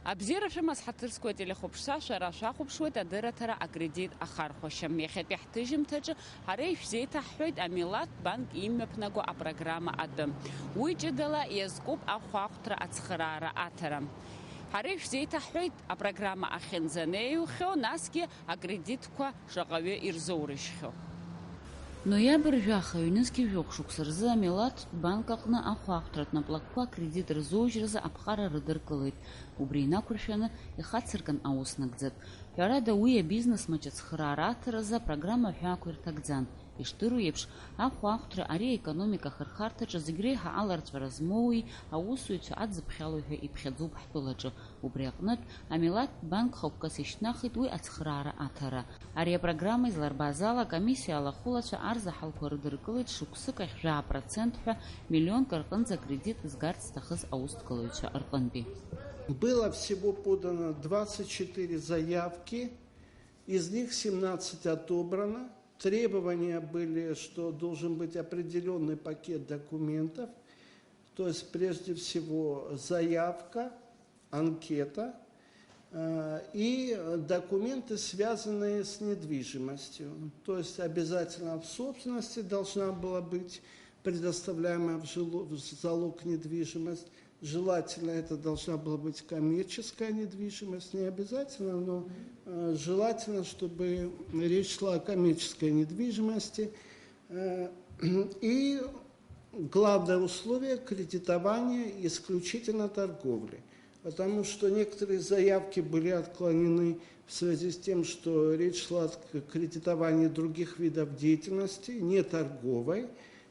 Абзирашәа мазҳаҭырскуеит телехәаԥшцәа, шәара шәахәаԥшуеит адырраҭара акредит ахархәашьа. Иахьатәи ҳҭыжьымҭаҿы ҳара ишәзеиҭаҳҳәоит Амилаҭ банк имҩаԥнаго апрограмма атәы. Уи ҷыдала иазкуп ахәаахәҭра ацхыраара аҭара. Ҳара ишәзеиҭаҳҳәоит апрограмма ахьынӡанеиухьоу, насгьы акредитқәа шаҟаҩы ирзоурыжьхьоу. Ноиабр жәаха ҩнызқьи жәохә шықәса рзы Амилаҭ банк аҟны ахәаахәҭратә наплакқәа акредит рзоужьразы аԥҟара рыдыркылеит. Убри инақәыршәаны ихацыркын аус нагӡатә. Ҳәарада, уи абизнес маҷ ацхыраара аҭаразы апрограмма ҳәаақәа ирҭагӡан. Ишдыру еиԥш, ахәаахәҭра ари аекономика ахырхарҭаҿы зегь реиҳа аларҵәара змоуи аусуҩцәа аӡыԥхьало ҳәа иԥхьаӡоуп ҳтәылаҿы. Убри аҟнытә Амилаҭ банк хықәкас ишьҭнахит уи ацхыраара аҭара. Ари апрограмма изларбаз ала акомиссиа алахәылацәа арзаҳалқәа рыдыркылеит шықәсык ахь 1% ҳәа миллионк рҟынӡа акредит згарц зҭахыз аусҭгылаҩцәа рҟынтәи. Было всего подано 24 заявки, из них 17 отобрано. Требования были, что должен быть определенный пакет документов, то есть прежде всего заявка, анкета и документы, связанные с недвижимостью. То есть обязательно в собственности должна была быть предоставляемая в залог недвижимость. Желательно это должна была быть коммерческая недвижимость, не обязательно, но желательно, чтобы речь шла о коммерческой недвижимости. И главное условие – кредитование исключительно торговли. Потому что некоторые заявки были отклонены в связи с тем, что речь шла о кредитовании других видов деятельности, не торговой.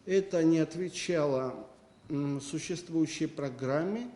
Это не отвечало существующей программе,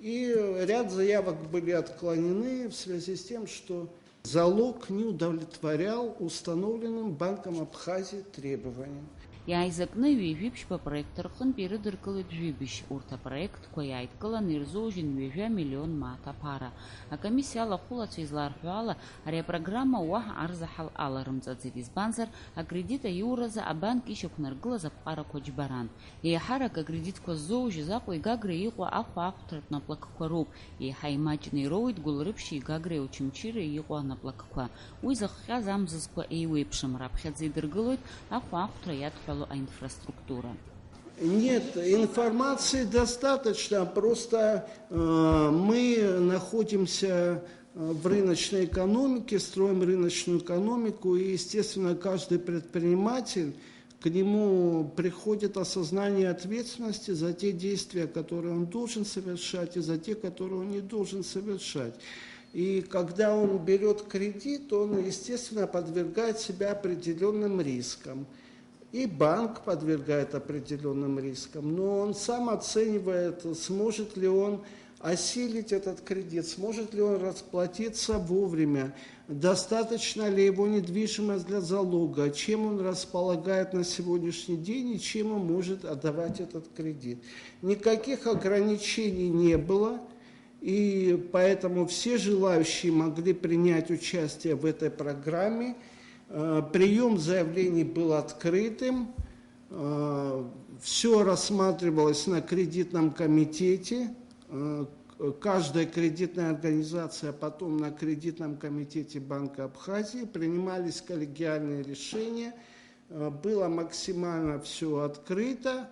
и ряд заявок были отклонены в связи с тем, что залог не удовлетворял установленным Банком Абхазии требованиям. Иааизакны ҩажәи-ԥшьба проект рҟынтә ирыдыркылеит жәибжь. Урҭ апроектқәа иааидкыланы ирзоужьын 2 миллион маҭ аԥара. Акомиссиа алахәылацәа изларҳәо ала, ари апрограмма уаҳа арзаҳал аларымҵаӡеит, избанзар акредит аиуразы абанк ишьақәнаргылаз аԥҟарақәа џьбаран. Еиҳарак акредитқәа ззоужьыз Аҟәеи Гагреи иҟоу ахәаахәҭратә наплакқәа роуп. Еиҳа имаҷны ироуит Гәылрыԥшьи Гагреи Очамчыреи иҟоу анаплакқәа. Уи зыхҟьаз амзызқәа еиуеиԥшым, раԥхьаӡа идыргылоит ахәаахәҭра иадҳәало инфраструктура. Нет, информации достаточно, просто мы находимся в рыночной экономике, строим рыночную экономику, и, естественно, каждый предприниматель, к нему приходит осознание ответственности за те действия, которые он должен совершать, и за те, которые он не должен совершать. И когда он берет кредит, он, естественно, подвергает себя определенным рискам. И банк подвергает определенным рискам, но он сам оценивает, сможет ли он осилить этот кредит, сможет ли он расплатиться вовремя, достаточно ли его недвижимость для залога, чем он располагает на сегодняшний день и чем он может отдавать этот кредит. Никаких ограничений не было, и поэтому все желающие могли принять участие в этой программе. Прием заявлений был открытым, все рассматривалось на кредитном комитете, каждая кредитная организация потом на кредитном комитете Банка Абхазии, принимались коллегиальные решения, было максимально все открыто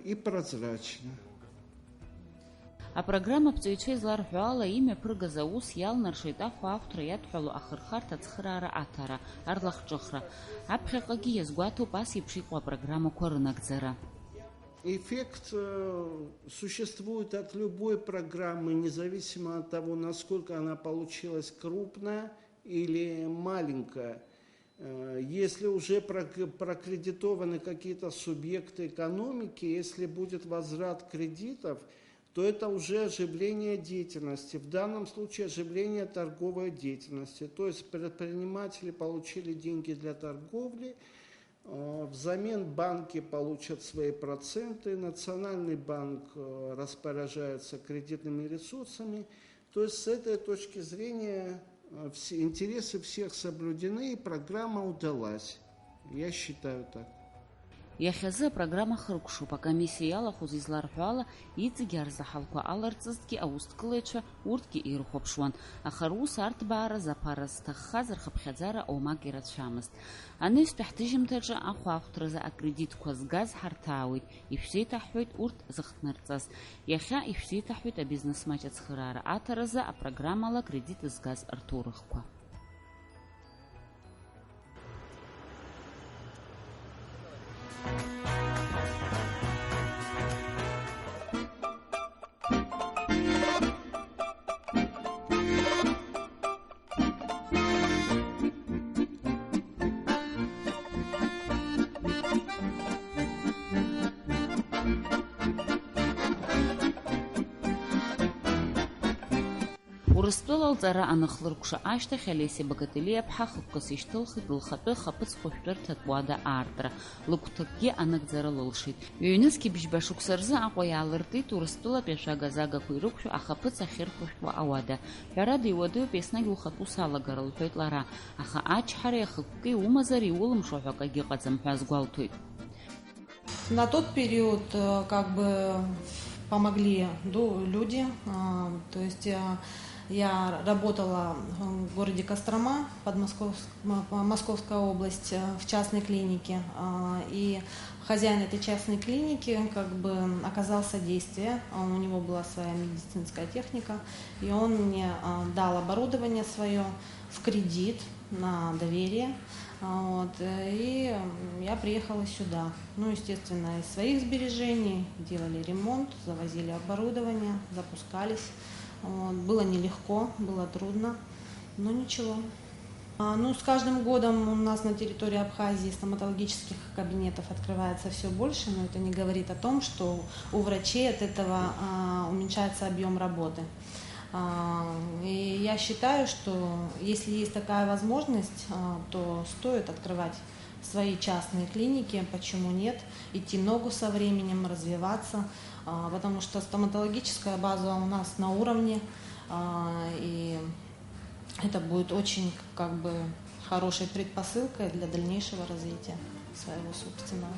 и прозрачно. Апрограмма ԥҵәаҩцәа изларҳәо ала имҩаԥыргаз аус иалнаршеит ахәаахәҭра иадҳәало ахырхарҭа ацхыраара аҭара, арлахҿыхра. Аԥхьаҟагьы иазгәаҭоуп ас еиԥш иҟоу апрограммақәа рынагӡара. Эффект существует от любой программы, независимо от того, насколько она получилась крупная или маленькая. Если уже прокредитованы какие-то субъекты экономики, если будет возврат кредитов, то это уже оживление деятельности, в данном случае оживление торговой деятельности. То есть предприниматели получили деньги для торговли, взамен банки получат свои проценты, Национальный банк распоряжается кредитными ресурсами. То есть с этой точки зрения все интересы всех соблюдены и программа удалась. Я считаю так. Иахьазы программа хыркәшоуп, акомиссиа иалахәыз изларҳәо ала, иҵегьы арзаҳалқәа аларҵазҭгьы аусҭкылаҩцәа урҭгьы ирхәаԥшуан, аха рус арҭбаараз аԥара зҭаххаз рхыԥхьаӡара оумак ирацәамызт. Анаҩстәи ҳҭыжьымҭаҿы ахәаахәҭразы акредитқәа згаз ҳарҭаауеит, ишәзеиҭаҳҳәоит урҭ зыхҭнарҵаз. Иахьа ишәзеиҭаҳҳәоит абизнес маҷ ацхыраара аҭаразы апрограммала акредит згаз рҭоурыхқәа. Урыстәыла алҵара аныхлыркәша ашьҭахь Олеси Богателиаԥҳа хықәкыс ишьҭылхит лхатәы хаԥыц хәышәтәырҭатә уада аартра. Лыгәҭакгьы аныгӡара лылшеит. Ҩ-нызқьи бжьба шықәса рзы Аҟәа иаалыртит Урыстәылатәи ашәага-загақәа ирықәшәо ахаԥыц ахьырхәышәтәуа ауада. Ҳәарада иуадаҩуп еснагь ухатәы усалагара, лҳәоит лара. Аха ачҳареи ахықәки умазар иулымшо ҳәа акагьы ыҟаӡам ҳәа азгәалҭоит. На тот период как бы помогли люди, то есть я работала в городе Кострома, Московская область, в частной клинике, и хозяин этой частной клиники как бы оказал содействие, у него была своя медицинская техника, и он мне дал оборудование свое в кредит на доверие. Вот, и я приехала сюда. Ну, естественно, из своих сбережений делали ремонт, завозили оборудование, запускались. Вот, было нелегко, было трудно, но ничего. Ну, с каждым годом у нас на территории Абхазии стоматологических кабинетов открывается все больше, но это не говорит о том, что у врачей от этого уменьшается объем работы. И я считаю, что если есть такая возможность, то стоит открывать свои частные клиники, почему нет, идти ногу со временем, развиваться, потому что стоматологическая база у нас на уровне, и это будет очень как бы хорошей предпосылкой для дальнейшего развития своего собственного.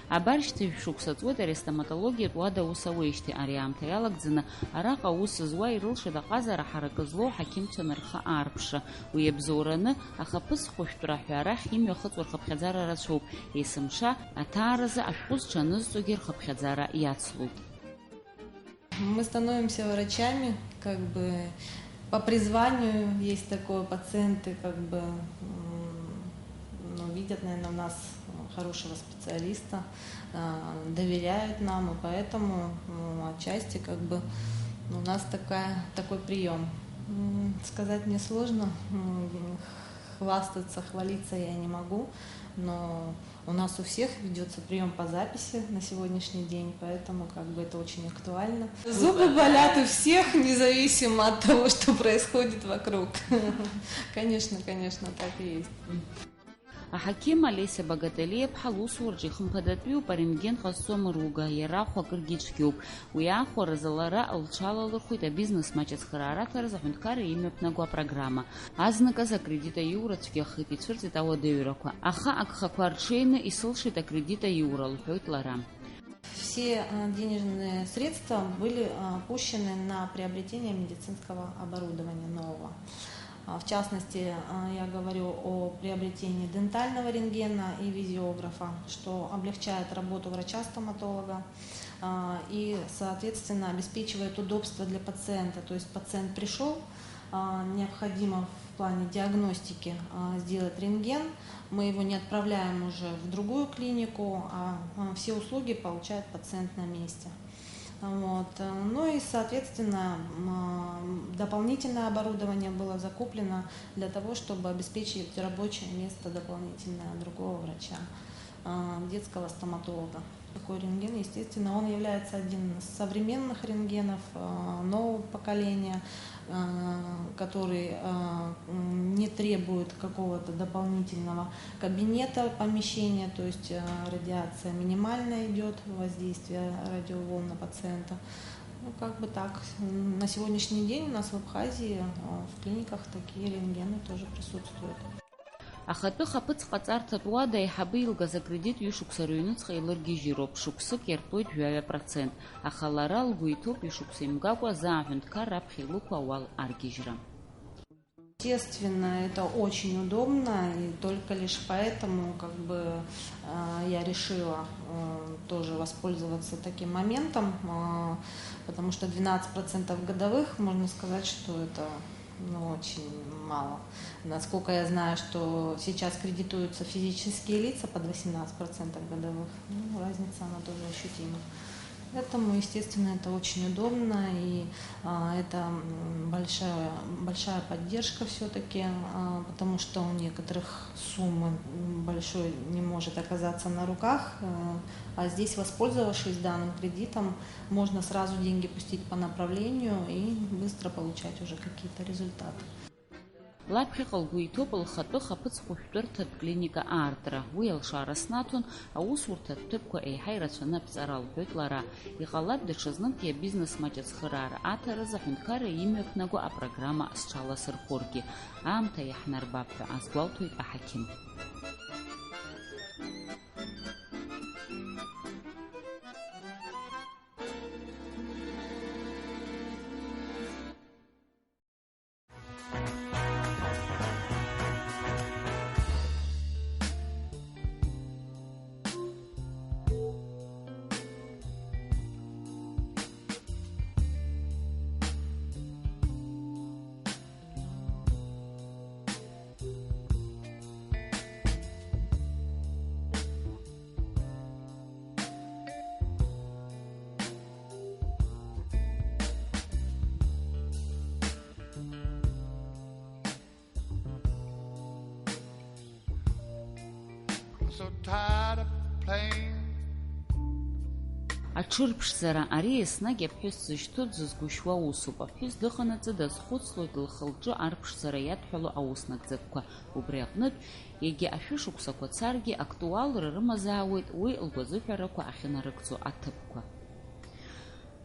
Абаршьҭажә шықәса ҵуеит ари астоматологиатә уада аус ауеижьҭеи ари аамҭа иалагӡаны араҟа аус зуа ирылшеит аҟазара ҳаракы злоу ҳақьымцәа рхы аарԥшра. Уи иабзоураны ахаԥыц хәышәтәра ҳәа арахь имҩахыҵуа рхыԥхьаӡара рацәоуп. Есымша аҭааразы ашәҟәы зҽанызҵогьы рхыԥхьаӡара иацлоит. Мы становимся врачами, как бы по призванию. Есть такое, пациенты как бы видят, наверное, в нас хорошего специалиста, доверяют нам, и поэтому отчасти как бы у нас такой прием. Сказать мне сложно, хвастаться, хвалиться я не могу, но у нас у всех ведется прием по записи на сегодняшний день, поэтому как бы это очень актуально. Зубы болят у всех, независимо от того, что происходит вокруг. Конечно, так и есть. Аҳақьым Олеся Богателиаԥҳа лусураҿы ихымԥадатәиуп арентген ҟазҵо мыруга, иара ахә акыргьы ицәгьоуп. Уи аахәаразы лара лҽалалырхәит абизнес маҷ ацхыраара аҭаразы аҳәынҭқарра имҩаԥнаго апрограмма. Азныказ акредит аиура цәгьахеит, ицәырҵит ауадаҩрақәа. Аха агхақәа рҽеины исылшеит акредит аиура, лҳәоит лара. Все денежные средства были пущены на приобретение медицинского оборудования нового. В частности, я говорю о приобретении дентального рентгена и визиографа, что облегчает работу врача-стоматолога и, соответственно, обеспечивает удобство для пациента. То есть пациент пришел, необходимо в плане диагностики сделать рентген, мы его не отправляем уже в другую клинику, а все услуги получает пациент на месте. Вот. Ну и, соответственно, дополнительное оборудование было закуплено для того, чтобы обеспечить рабочее место дополнительное другого врача, детского стоматолога. Такой рентген, естественно, он является одним из современных рентгенов нового поколения, который не требует какого-то дополнительного кабинета, помещения, то есть радиация минимальная идет, воздействие радиоволн на пациента. Ну, как бы так. На сегодняшний день у нас в Абхазии в клиниках такие рентгены тоже присутствуют. Ахатәы хаԥыц ҟаҵарҭатә уада аиҳабы илгаз акредит ҩышықәса рыҩнуҵҟа илыргьежьыроуп, шықәсык иартуеит 1%, аха лара лгәы иҭоуп ишықәса имгакәа зааҳәынҭқар раԥхьа илықәу ауал аргьежьра. Естественно, это очень удобно, и только лишь поэтому я решила тоже воспользоваться таким моментом, потому что 12% годовых, можно сказать, что это очень мало. Насколько я знаю, что сейчас кредитуются физические лица под 18% годовых, разница она тоже ощутима. Поэтому, естественно, это очень удобно, и это большая поддержка все-таки, потому что у некоторых суммы большой не может оказаться на руках, а здесь, воспользовавшись данным кредитом, можно сразу деньги пустить по направлению и быстро получать уже какие-то результаты. Лаԥхьаҟа лгәы иҭоуп лхатәы хаԥыц хәышәтәырҭатә клиника аартра. Уи алшара снаҭон, аусурҭатә ҭыԥқәа еиҳа ирацәаны аԥҵара лҳәоит лара. Иҟалап даҽазныкгьы абизнес маҷ ацхыраара аҭараз аҳәынҭқарра имҩаԥнаго апрограмма сҽаласырхәыргьы. Аамҭа иаҳнарбап ҳәа азгәалҭоит аҳақьым. Аҽырԥшӡара, ари еснагь аԥҳәыс зышьҭоу дзызгәышьуа усуп. Аԥҳәыс дыҟанаҵы дазхәыцлоит лхы-лҿы арԥшӡара иадҳәало аус нагӡатәқәа. Убри аҟнытә, егьа ашәышықәсақәа царгьы актуалра рымазаауеит уи лгәазыҳәарақәа ахьынарыгӡо аҭыԥқәа.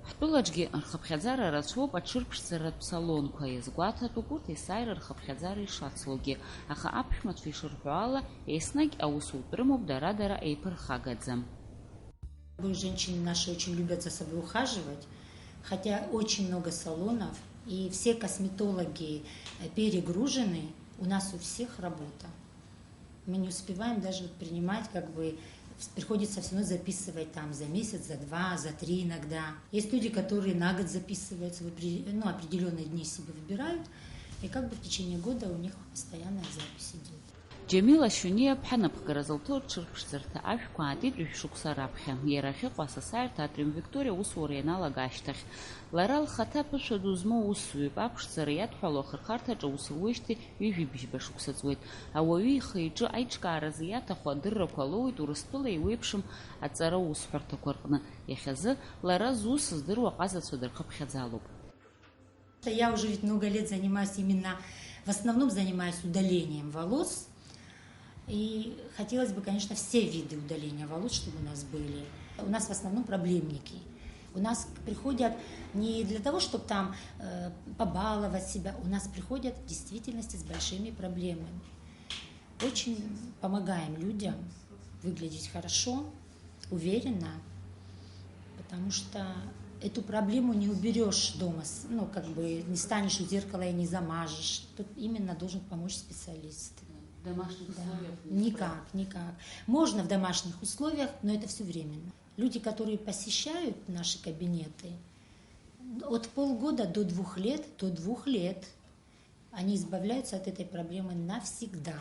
Ҳтәылаҿгьы рхыԥхьаӡара рацәоуп аҽырԥшӡаратә салонқәа, иазгәаҭатәуп урҭ есааира рхыԥхьаӡара ишацлогьы, аха аԥшәмацәа ишырҳәо ала, еснагь аусутә рымоуп дара-дара еиԥырхагаӡам. Женщины наши очень любят за собой ухаживать, хотя очень много салонов, и все косметологи перегружены, у нас у всех работа. Мы не успеваем даже принимать, приходится все равно записывать там за месяц, за 2, за 3 иногда. Есть люди, которые на год записываются, определенные дни себе выбирают, и в течение года у них постоянная запись идет. Џьамила Шьуниаԥҳа напхгара зылҭо рҽырԥшӡарҭа ашәқәа аатит ҩышықәса раԥхьа. Иара ахьыҟоу асасааирҭа атрим Викториа усура ианалага ашьҭахь. Лара лхаҭа ԥышәа ду змоу усзуҩуп, аԥшӡара иадҳәало ахырхарҭаҿ аус руеижьҭеи ҩажәибжьба шықәса ҵуеит. Ауаҩы ихы-иҿы аиҿкааразы иаҭаху адыррақәа лоуит Урыстәыла еиуеиԥшым аҵара усҳәарҭақәа рҟны. Иахьазы лара зус здыруа ҟазацәа дырхыԥхьаӡалоуп. Я уже ведь много лет занимаюсь в основном занимаюсь удалением волос. И хотелось бы, конечно, все виды удаления волос, чтобы у нас были. У нас в основном проблемники. У нас приходят не для того, чтобы там побаловать себя, у нас приходят в действительности с большими проблемами. Очень помогаем людям выглядеть хорошо, уверенно, потому что эту проблему не уберешь дома, не станешь у зеркала и не замажешь. Тут именно должен помочь специалист. В домашних условиях? Никак. Можно в домашних условиях, но это все временно. Люди, которые посещают наши кабинеты, от полгода до 2 лет, они избавляются от этой проблемы навсегда.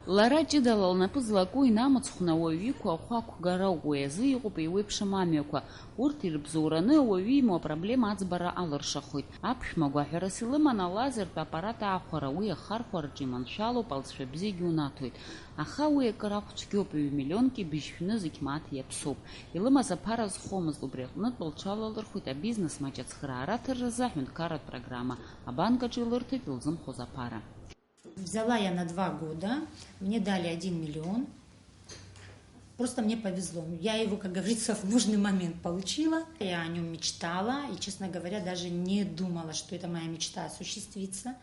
Лара ҷыдала лнапы злаку инамыцхәны ауаҩы иқәу ахәақәгара ӷәы азы иҟоуп еиуеиԥшым амҩақәа. Урҭ ирыбзоураны ауаҩы имоу апроблема аӡбара алыршахоит. Аԥшәма гәаҳәарас илыман алазертә аппарат аахәара, уи ахархәараҿы иманшәалоуп, алҵшәа бзиагьы унаҭоит. Аха уи акыр ахәцәгьоуп, ҩ-миллионки быжьшәны зегь мааҭ иаԥсоуп. Илымаз аԥара зхомызт, убри аҟнытә лҽалалырхәит абизнес маҷ ацхыраара аҭырразы аҳәынҭқарратә программа. Абанкаҿы илырҭеит илзымхоз аԥара. Взяла я на 2 года, мне дали 1 миллион. Просто мне повезло. Я его, как говорится, в нужный момент получила. Я о нем мечтала и, честно говоря, даже не думала, что эта моя мечта осуществится.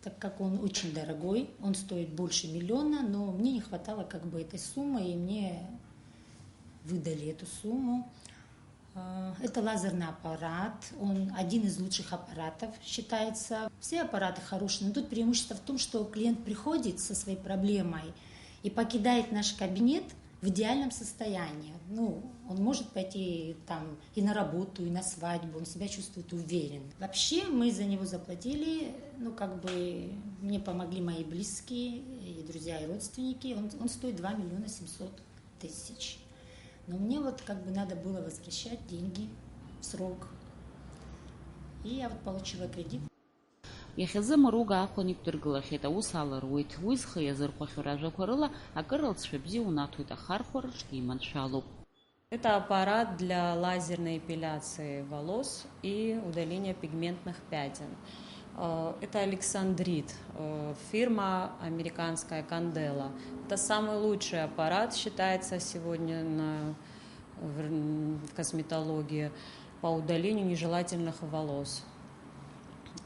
так как он очень дорогой, он стоит больше 1 миллиона, но мне не хватало как бы этой суммы, и мне выдали эту сумму. Это лазерный аппарат, он один из лучших аппаратов считается. Все аппараты хорошие, но тут преимущество в том, что клиент приходит со своей проблемой и покидает наш кабинет в идеальном состоянии. Ну, он может пойти там и на работу, и на свадьбу, он себя чувствует уверенно. Вообще мы за него заплатили, ну как бы мне помогли мои близкие, и друзья, и родственники. Он стоит 2 700 000. Но мне вот как бы надо было возвращать деньги в срок. И я вот получила кредит. Иахьазы мыруга ахоник дыргылахьет, аус алыруит, уи зхы иазырхуахьоу ражақәа рыла акыр алҵшәа бзиа унаҭоит, ахархәараҿгьы иманшәалоуп. Это аппарат для лазерной эпиляции волос и удаления пигментных пятен. Это Александрит, фирма американская Candela. Это самый лучший аппарат, считается сегодня в косметологии по удалению нежелательных волос.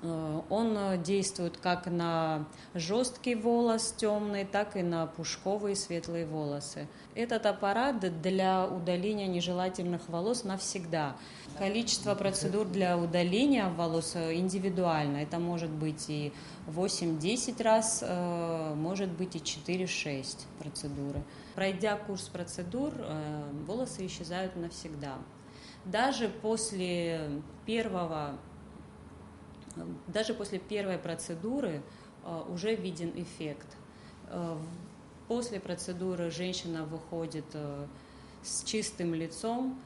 Он действует как на жесткий волос темный, так и на пушковые светлые волосы. Этот аппарат для удаления нежелательных волос навсегда. Количество процедур для удаления волос индивидуально. Это может быть и 8-10 раз, может быть и 4-6 процедуры. Пройдя курс процедур, волосы исчезают навсегда. Даже после первой процедуры уже виден эффект. После процедуры женщина выходит с чистым лицом,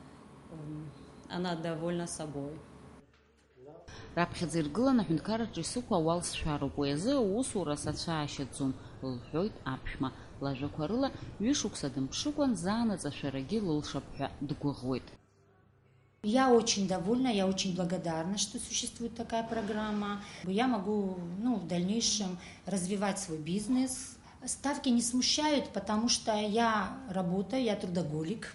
она довольна собой. Раԥхьаӡа иргылан аҳәынҭқарраҿы исықәу ауал сшәароуп, уи азы аусура сацәаашьаӡом, лҳәоит аԥшәма. Лажәақәа рыла ҩышықәса дымԥшыкәан заанаҵашәарагьы лылшап ҳәа дгәыӷуеит. Я очень довольна, я очень благодарна, что существует такая программа. Я могу в дальнейшем развивать свой бизнес. Ставки не смущают, потому что я работаю, я трудоголик.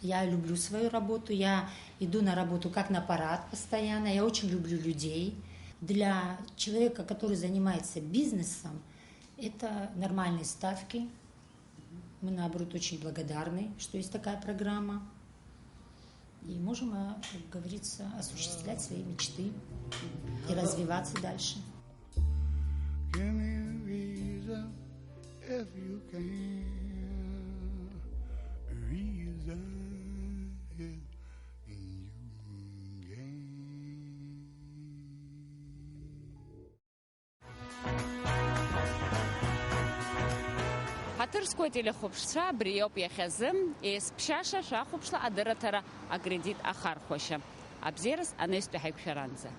Я люблю свою работу, я иду на работу как на парад постоянно, я очень люблю людей. Для человека, который занимается бизнесом, это нормальные ставки. Мы, наоборот, очень благодарны, что есть такая программа. И можем, как говорится, осуществлять свои мечты и развиваться дальше. Ҳаҭырсқәа телехәаԥшцәа абри ауп иахьазы есԥшьаша шәахәаԥшла адырраҭара акредит ахархәашьа. Абзиарас анаҩстәи ҳаиқәшәаранӡа.